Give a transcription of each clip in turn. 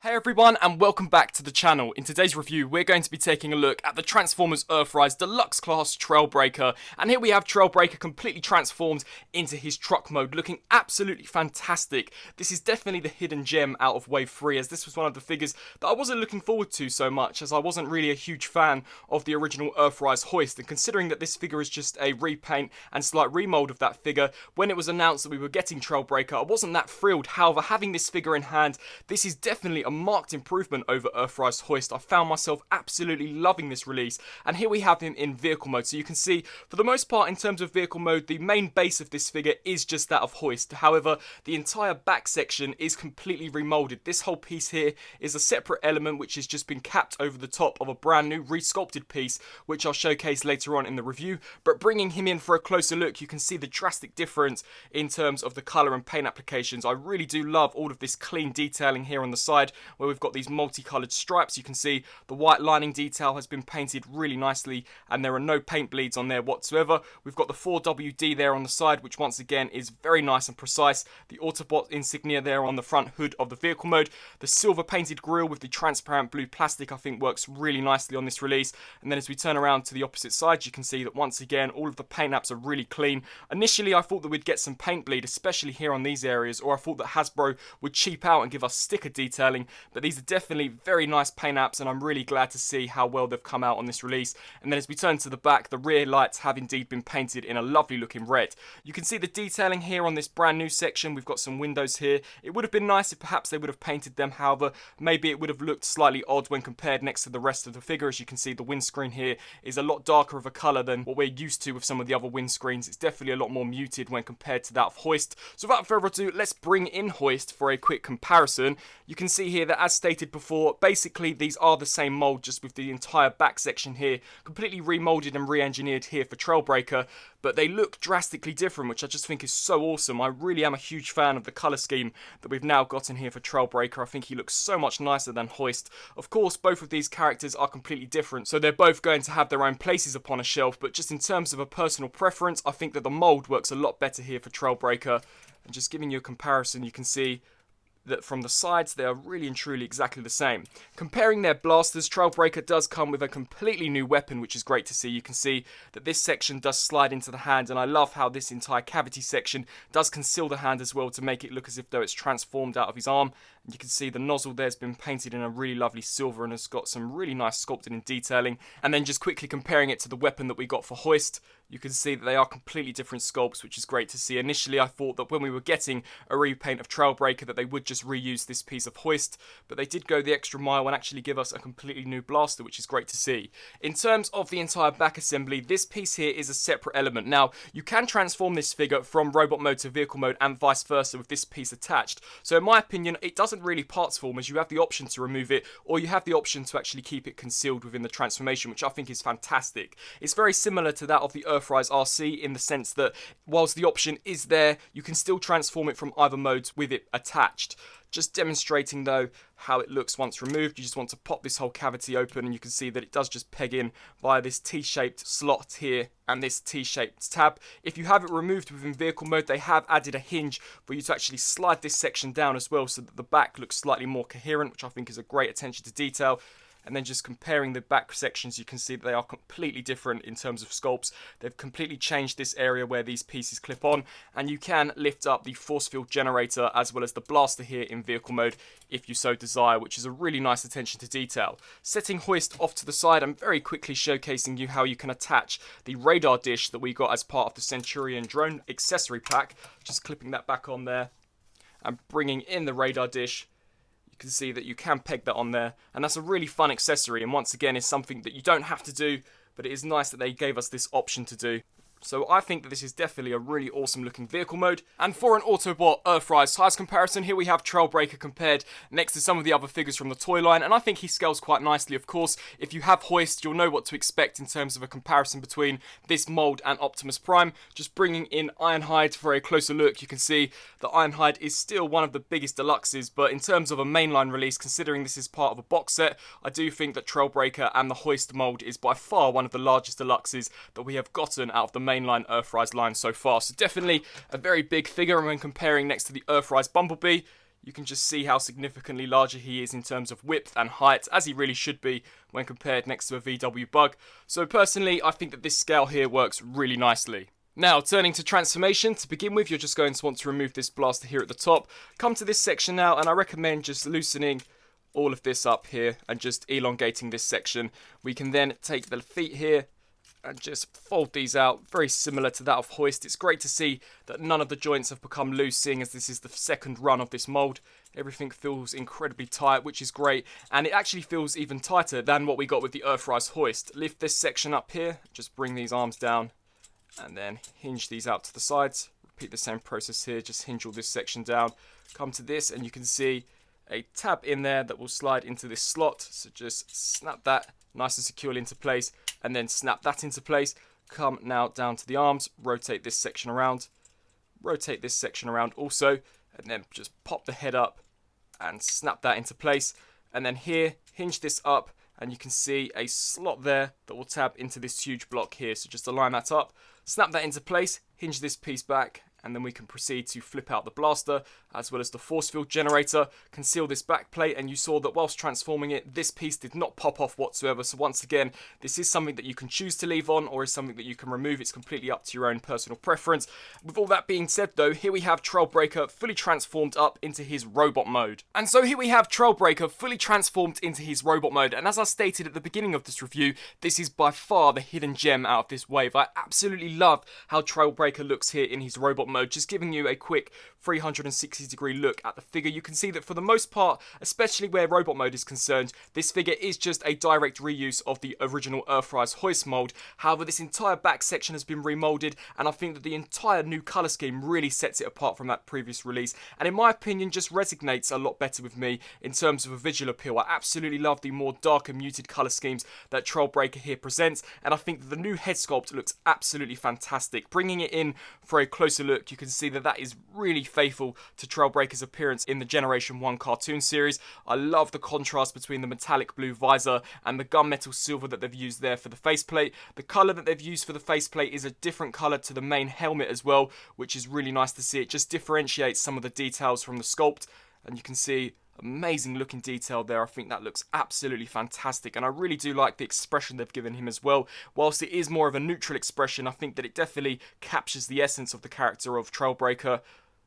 Hey everyone, and welcome back to the channel. In today's review, we're going to be taking a look at the Transformers Earthrise Deluxe class Trailbreaker. And here we have Trailbreaker completely transformed into his truck mode, looking absolutely fantastic. This is definitely the hidden gem out of Wave 3, as this was one of the figures that I wasn't looking forward to so much, as I wasn't really a huge fan of the original Earthrise Hoist. And considering that this figure is just a repaint and slight remold of that figure, when it was announced that we were getting Trailbreaker, I wasn't that thrilled. However, having this figure in hand, this is definitely a marked improvement over Earthrise Hoist. I found myself absolutely loving this release, and here we have him in vehicle mode. So you can see, for the most part, in terms of vehicle mode, the main base of this figure is just that of Hoist. However, the entire back section is completely remolded. This whole piece here is a separate element which has just been capped over the top of a brand new resculpted piece, which I'll showcase later on in the review. But bringing him in for a closer look, you can see the drastic difference in terms of the colour and paint applications. I really do love all of this clean detailing here on the side, where we've got these multicolored stripes. You can see the white lining detail has been painted really nicely, and there are no paint bleeds on there whatsoever. We've got the 4WD there on the side, which once again is very nice and precise. The Autobot insignia there on the front hood of the vehicle mode. The silver painted grille with the transparent blue plastic I think works really nicely on this release. And then as we turn around to the opposite side, you can see that once again all of the paint apps are really clean. Initially I thought that we'd get some paint bleed, especially here on these areas, or I thought that Hasbro would cheap out and give us sticker detailing, but these are definitely very nice paint apps, and I'm really glad to see how well they've come out on this release. And then as we turn to the back, the rear lights have indeed been painted in a lovely looking red. You can see the detailing here on this brand new section. We've got some windows here. It would have been nice if perhaps they would have painted them, however maybe it would have looked slightly odd when compared next to the rest of the figure. As you can see, the windscreen here is a lot darker of a colour than what we're used to with some of the other windscreens. It's definitely a lot more muted when compared to that of Hoist. So without further ado, let's bring in Hoist for a quick comparison. You can see here that, as stated before, basically these are the same mold, just with the entire back section here completely remolded and re-engineered here for Trailbreaker, but they look drastically different, which I just think is so awesome. I really am a huge fan of the colour scheme that we've now got in here for Trailbreaker. I think he looks so much nicer than Hoist. Of course, both of these characters are completely different, so they're both going to have their own places upon a shelf, but just in terms of a personal preference, I think that the mold works a lot better here for Trailbreaker. And just giving you a comparison, you can see that from the sides they are really and truly exactly the same. Comparing their blasters, Trailbreaker does come with a completely new weapon, which is great to see. You can see that this section does slide into the hand, and I love how this entire cavity section does conceal the hand as well to make it look as if though it's transformed out of his arm. And you can see the nozzle there's been painted in a really lovely silver and has got some really nice sculpting and detailing. And then just quickly comparing it to the weapon that we got for Hoist, you can see that they are completely different sculpts, which is great to see. Initially I thought that when we were getting a repaint of Trailbreaker that they would just reuse this piece of Hoist, but they did go the extra mile and actually give us a completely new blaster, which is great to see. In terms of the entire back assembly, this piece here is a separate element. Now, you can transform this figure from robot mode to vehicle mode and vice versa with this piece attached. So in my opinion, it doesn't really parts form, as you have the option to remove it, or you have the option to actually keep it concealed within the transformation, which I think is fantastic. It's very similar to that of the Earthrise RC in the sense that whilst the option is there, you can still transform it from either modes with it attached. Just demonstrating though how it looks once removed. You just want to pop this whole cavity open, and you can see that it does just peg in via this T-shaped slot here and this T-shaped tab. If you have it removed within vehicle mode, they have added a hinge for you to actually slide this section down as well, so that the back looks slightly more coherent, which I think is a great attention to detail. And then just comparing the back sections, you can see that they are completely different in terms of sculpts. They've completely changed this area where these pieces clip on, and you can lift up the force field generator as well as the blaster here in vehicle mode if you so desire, which is a really nice attention to detail. Setting Hoist off to the side, I'm very quickly showcasing you how you can attach the radar dish that we got as part of the Centurion drone accessory pack. Just clipping that back on there and bringing in the radar dish. You can see that you can peg that on there, and that's a really fun accessory, and once again is something that you don't have to do, but it is nice that they gave us this option to do. So I think that this is definitely a really awesome looking vehicle mode. And for an Autobot Earthrise size comparison, here we have Trailbreaker compared next to some of the other figures from the toy line, and I think he scales quite nicely. Of course, if you have Hoist, you'll know what to expect in terms of a comparison between this mold and Optimus Prime. Just bringing in Ironhide for a closer look, you can see that Ironhide is still one of the biggest deluxes, but in terms of a mainline release, considering this is part of a box set, I do think that Trailbreaker and the Hoist mold is by far one of the largest deluxes that we have gotten out of the mainline Earthrise line so far. So definitely a very big figure, and when comparing next to the Earthrise Bumblebee, you can just see how significantly larger he is in terms of width and height, as he really should be when compared next to a VW Bug. So personally, I think that this scale here works really nicely. Now, turning to transformation, to begin with, you're just going to want to remove this blaster here at the top. Come to this section now, and I recommend just loosening all of this up here and just elongating this section. We can then take the feet here and just fold these out, very similar to that of Hoist. It's great to see that none of the joints have become loose, seeing as this is the second run of this mold. Everything feels incredibly tight, which is great, and it actually feels even tighter than what we got with the Earthrise Hoist. Lift this section up here, just bring these arms down, and then hinge these out to the sides. Repeat the same process here, just hinge all this section down. Come to this, and you can see a tab in there that will slide into this slot, so just snap that nice and securely into place, and then snap that into place. Come now down to the arms, rotate this section around, rotate this section around also, and then just pop the head up and snap that into place. And then here, hinge this up, and you can see a slot there that will tab into this huge block here. So just align that up, snap that into place, hinge this piece back, and then we can proceed to flip out the blaster as well as the force field generator, conceal this back plate, and you saw that whilst transforming it, this piece did not pop off whatsoever. So once again, this is something that you can choose to leave on or is something that you can remove. It's completely up to your own personal preference. With all that being said though, here we have Trailbreaker fully transformed up into his robot mode. And so here we have Trailbreaker fully transformed into his robot mode, and as I stated at the beginning of this review, this is by far the hidden gem out of this wave. I absolutely love how Trailbreaker looks here in his robot mode, just giving you a quick 360-degree look at the figure. You can see that for the most part, especially where robot mode is concerned, this figure is just a direct reuse of the original Earthrise Hoist mold. However, this entire back section has been remolded, and I think that the entire new colour scheme really sets it apart from that previous release, and in my opinion just resonates a lot better with me in terms of a visual appeal. I absolutely love the more dark and muted colour schemes that Trailbreaker here presents, and I think that the new head sculpt looks absolutely fantastic. Bringing it in for a closer look, you can see that that is really faithful to Trailbreaker's appearance in the Generation 1 cartoon series. I love the contrast between the metallic blue visor and the gunmetal silver that they've used there for the faceplate. The colour that they've used for the faceplate is a different colour to the main helmet as well, which is really nice to see. It just differentiates some of the details from the sculpt, and you can see amazing looking detail there. I think that looks absolutely fantastic, and I really do like the expression they've given him as well. Whilst it is more of a neutral expression, I think that it definitely captures the essence of the character of Trailbreaker.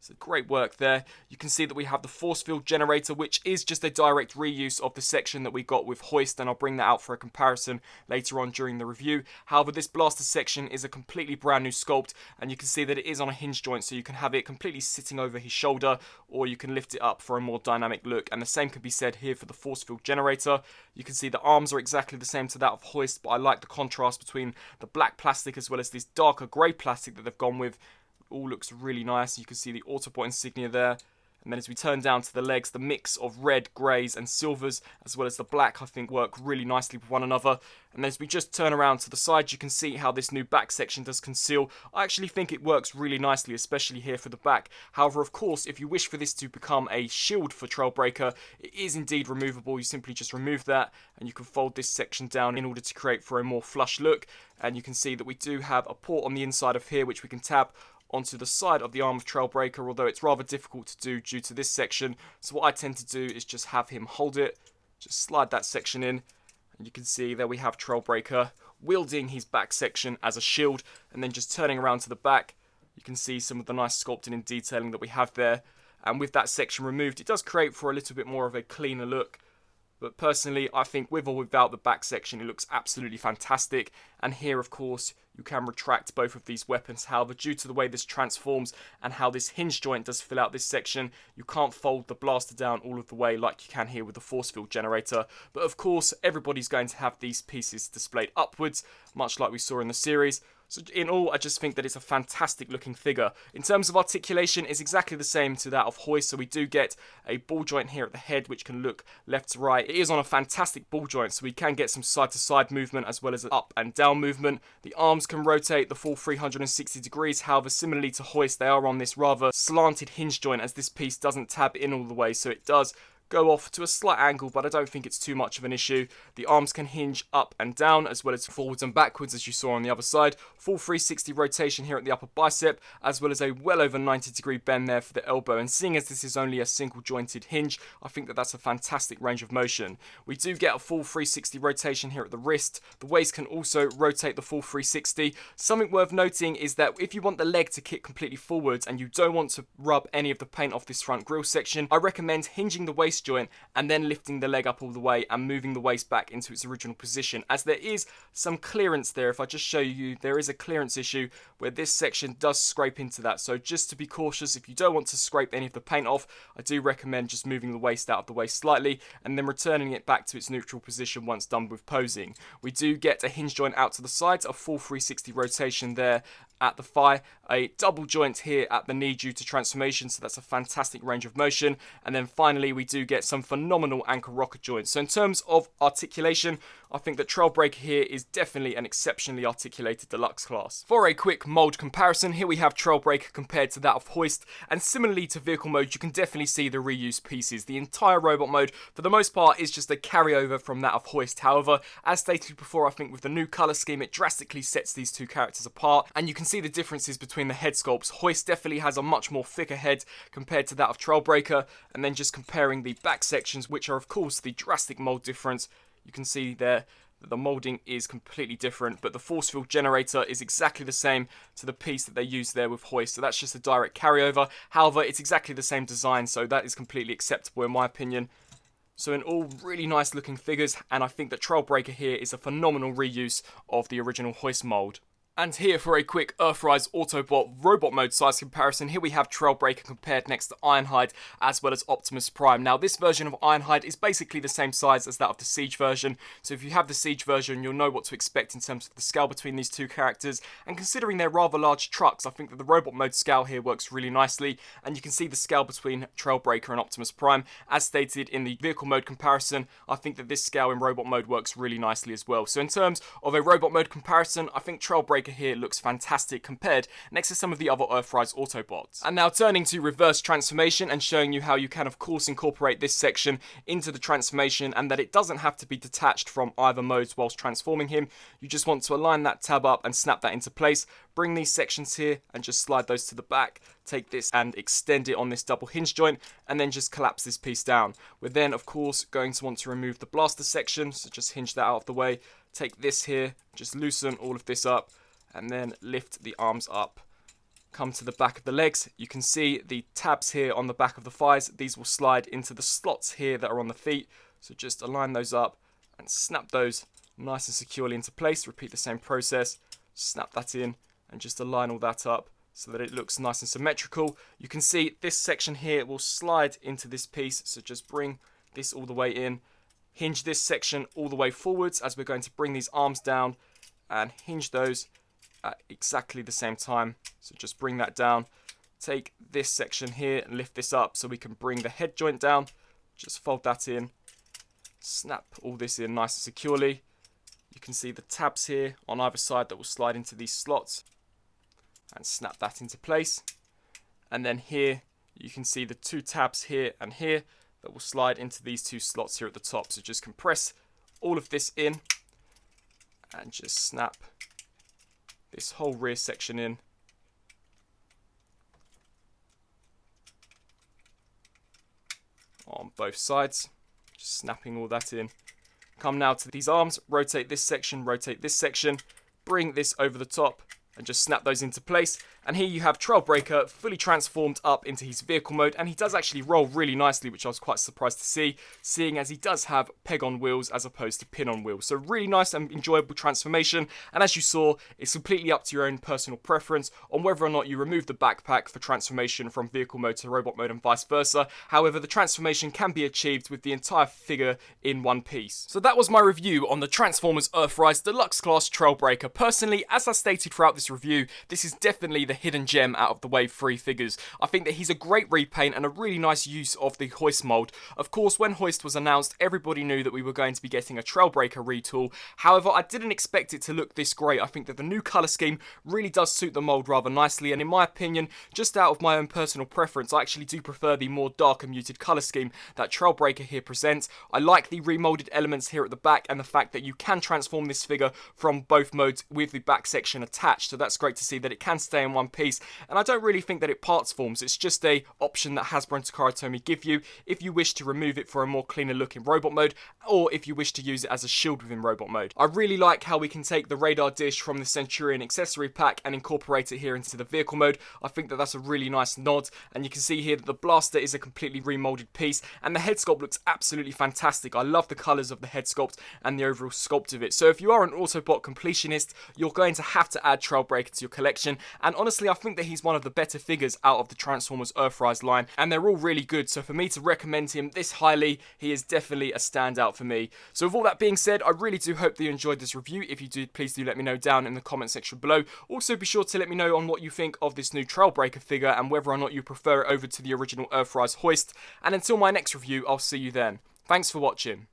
So great work there. You can see that we have the force field generator, which is just a direct reuse of the section that we got with Hoist, and I'll bring that out for a comparison later on during the review. However, this blaster section is a completely brand new sculpt, and you can see that it is on a hinge joint, so you can have it completely sitting over his shoulder, or you can lift it up for a more dynamic look, and the same can be said here for the force field generator. You can see the arms are exactly the same to that of Hoist, but I like the contrast between the black plastic as well as this darker grey plastic that they've gone with. All looks really nice. You can see the Autobot insignia there, and then as we turn down to the legs, the mix of red, greys and silvers as well as the black I think work really nicely with one another. And as we just turn around to the side, you can see how this new back section does conceal. I actually think it works really nicely, especially here for the back. However, of course, if you wish for this to become a shield for Trailbreaker, it is indeed removable. You simply just remove that, and you can fold this section down in order to create for a more flush look. And you can see that we do have a port on the inside of here which we can tap onto the side of the arm of Trailbreaker, although it's rather difficult to do due to this section. So what I tend to do is just have him hold it, just slide that section in, and you can see there we have Trailbreaker wielding his back section as a shield, and then just turning around to the back, you can see some of the nice sculpting and detailing that we have there. And with that section removed, it does create for a little bit more of a cleaner look. But personally, I think with or without the back section, it looks absolutely fantastic. And here, of course, you can retract both of these weapons. However, due to the way this transforms and how this hinge joint does fill out this section, you can't fold the blaster down all of the way like you can here with the force field generator. But of course, everybody's going to have these pieces displayed upwards, much like we saw in the series. So in all, I just think that it's a fantastic looking figure. In terms of articulation, it's exactly the same to that of Hoist. So we do get a ball joint here at the head, which can look left to right. It is on a fantastic ball joint, so we can get some side to side movement as well as up and down movement. The arms can rotate the full 360 degrees. However, similarly to Hoist, they are on this rather slanted hinge joint, as this piece doesn't tab in all the way, so it does go off to a slight angle, but I don't think it's too much of an issue. The arms can hinge up and down, as well as forwards and backwards, as you saw on the other side. Full 360 rotation here at the upper bicep, as well as a well over 90-degree bend there for the elbow. And seeing as this is only a single jointed hinge, I think that that's a fantastic range of motion. We do get a full 360 rotation here at the wrist. The waist can also rotate the full 360. Something worth noting is that if you want the leg to kick completely forwards and you don't want to rub any of the paint off this front grille section, I recommend hinging the waist joint and then lifting the leg up all the way and moving the waist back into its original position, as there is some clearance there. If I just show you, there is a clearance issue where this section does scrape into that. So just to be cautious, if you don't want to scrape any of the paint off, I do recommend just moving the waist out of the way slightly and then returning it back to its neutral position once done with posing. We do get a hinge joint out to the sides, a full 360 rotation there at the thigh, a double joint here at the knee due to transformation, so that's a fantastic range of motion. And then finally we do get some phenomenal ankle rocker joints. So in terms of articulation, I think that Trailbreaker here is definitely an exceptionally articulated deluxe class. For a quick mold comparison, here we have Trailbreaker compared to that of Hoist, and similarly to vehicle mode, you can definitely see the reused pieces. The entire robot mode, for the most part, is just a carryover from that of Hoist. However, as stated before, I think with the new colour scheme, it drastically sets these two characters apart, and you can see the differences between the head sculpts. Hoist definitely has a much more thicker head compared to that of Trailbreaker, and then just comparing the back sections, which are of course the drastic mold difference, you can see there that the moulding is completely different, but the force field generator is exactly the same to the piece that they used there with Hoist, so that's just a direct carryover. However, it's exactly the same design, so that is completely acceptable in my opinion. So in all, really nice looking figures, and I think that Trailbreaker here is a phenomenal reuse of the original Hoist mould. And here for a quick Earthrise Autobot robot mode size comparison, here we have Trailbreaker compared next to Ironhide as well as Optimus Prime. Now this version of Ironhide is basically the same size as that of the Siege version, so if you have the Siege version you'll know what to expect in terms of the scale between these two characters, and considering they're rather large trucks, I think that the robot mode scale here works really nicely, and you can see the scale between Trailbreaker and Optimus Prime. As stated in the vehicle mode comparison, I think that this scale in robot mode works really nicely as well. So in terms of a robot mode comparison, I think Trailbreaker here looks fantastic compared next to some of the other Earthrise Autobots. And now turning to reverse transformation and showing you how you can of course incorporate this section into the transformation, and that it doesn't have to be detached from either modes whilst transforming him. You just want to align that tab up and snap that into place, bring these sections here and just slide those to the back, take this and extend it on this double hinge joint, and then just collapse this piece down. We're then of course going to want to remove the blaster section, so just hinge that out of the way, take this here, just loosen all of this up, and then lift the arms up. Come to the back of the legs. You can see the tabs here on the back of the thighs. These will slide into the slots here that are on the feet. So just align those up and snap those nice and securely into place. Repeat the same process. Snap that in and just align all that up so that it looks nice and symmetrical. You can see this section here will slide into this piece. So just bring this all the way in. Hinge this section all the way forwards as we're going to bring these arms down and hinge those at exactly the same time. So just bring that down, take this section here and lift this up so we can bring the head joint down, just fold that in, snap all this in nice and securely. You can see the tabs here on either side that will slide into these slots, and snap that into place. And then here you can see the two tabs here and here that will slide into these two slots here at the top. So just compress all of this in and just snap this whole rear section in. On both sides, just snapping all that in. Come now to these arms, rotate this section, bring this over the top and just snap those into place. And here you have Trailbreaker fully transformed up into his vehicle mode, and he does actually roll really nicely, which I was quite surprised to see, seeing as he does have peg on wheels as opposed to pin on wheels. So really nice and enjoyable transformation, and as you saw, it's completely up to your own personal preference on whether or not you remove the backpack for transformation from vehicle mode to robot mode and vice versa. However, the transformation can be achieved with the entire figure in one piece. So that was my review on the Transformers Earthrise Deluxe Class Trailbreaker. Personally, as I stated throughout this review, this is definitely the the hidden gem out of the Wave 3 figures. I think that he's a great repaint and a really nice use of the Hoist mould. Of course, when Hoist was announced, everybody knew that we were going to be getting a Trailbreaker retool. However, I didn't expect it to look this great. I think that the new colour scheme really does suit the mould rather nicely, and in my opinion, just out of my own personal preference, I actually do prefer the more dark and muted colour scheme that Trailbreaker here presents. I like the remoulded elements here at the back and the fact that you can transform this figure from both modes with the back section attached, so that's great to see that it can stay in one piece, and I don't really think that it parts forms. It's just a option that Hasbro and Takara Tomy give you if you wish to remove it for a more cleaner look in robot mode, or if you wish to use it as a shield within robot mode. I really like how we can take the radar dish from the Centurion accessory pack and incorporate it here into the vehicle mode. I think that that's a really nice nod, and you can see here that the blaster is a completely remoulded piece, and the head sculpt looks absolutely fantastic. I love the colours of the head sculpt and the overall sculpt of it. So if you are an Autobot completionist, you're going to have to add Trailbreaker to your collection, and honestly I think that he's one of the better figures out of the Transformers Earthrise line, and they're all really good, so for me to recommend him this highly, he is definitely a standout for me. So with all that being said, I really do hope that you enjoyed this review. If you did, please do let me know down in the comment section below. Also be sure to let me know on what you think of this new Trailbreaker figure and whether or not you prefer it over to the original Earthrise Hoist, and until my next review, I'll see you then. Thanks for watching.